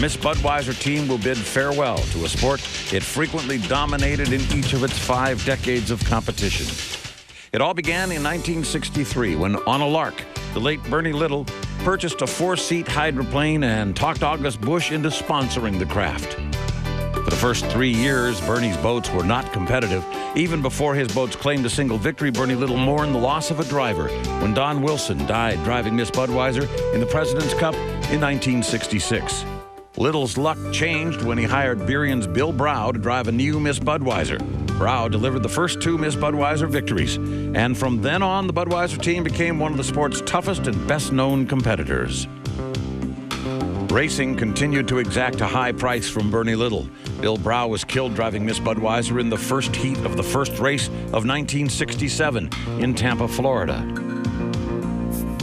Miss Budweiser team will bid farewell to a sport it frequently dominated in each of its 5 decades of competition. It all began in 1963 when, on a lark, the late Bernie Little purchased a 4-seat hydroplane and talked August Bush into sponsoring the craft. For the first 3 years, Bernie's boats were not competitive. Even before his boats claimed a single victory, Bernie Little mourned the loss of a driver when Don Wilson died driving Miss Budweiser in the President's Cup in 1966. Little's luck changed when he hired Burion's Bill Brow to drive a new Miss Budweiser. Brow delivered the first 2 Miss Budweiser victories, and from then on, the Budweiser team became one of the sport's toughest and best-known competitors. Racing continued to exact a high price from Bernie Little. Bill Brow was killed driving Miss Budweiser in the first heat of the first race of 1967 in Tampa, Florida.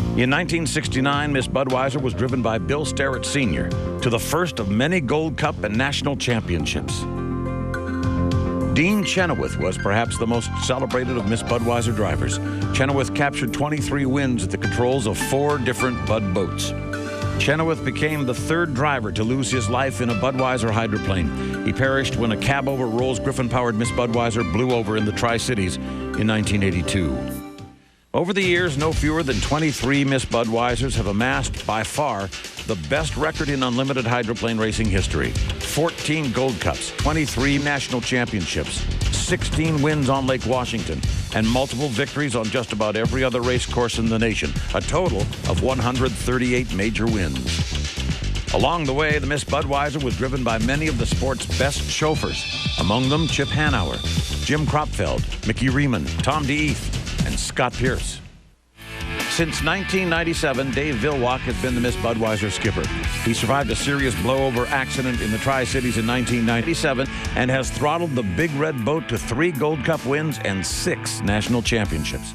In 1969, Miss Budweiser was driven by Bill Sterrett Sr. to the first of many Gold Cup and national championships. Dean Chenoweth was perhaps the most celebrated of Miss Budweiser drivers. Chenoweth captured 23 wins at the controls of 4 different Bud boats. Chenoweth became the 3rd driver to lose his life in a Budweiser hydroplane. He perished when a cab-over Rolls Griffin-powered Miss Budweiser blew over in the Tri-Cities in 1982. Over the years, no fewer than 23 Miss Budweisers have amassed, by far, the best record in unlimited hydroplane racing history. 14 Gold Cups, 23 national championships, 16 wins on Lake Washington, and multiple victories on just about every other race course in the nation. A total of 138 major wins. Along the way, the Miss Budweiser was driven by many of the sport's best chauffeurs, among them Chip Hanauer, Jim Kropfeld, Mickey Riemann, Tom DeEeth, and Scott Pierce. Since 1997, Dave Vilwalk has been the Miss Budweiser skipper. He survived a serious blowover accident in the Tri-Cities in 1997 and has throttled the Big Red boat to 3 Gold Cup wins and 6 national championships.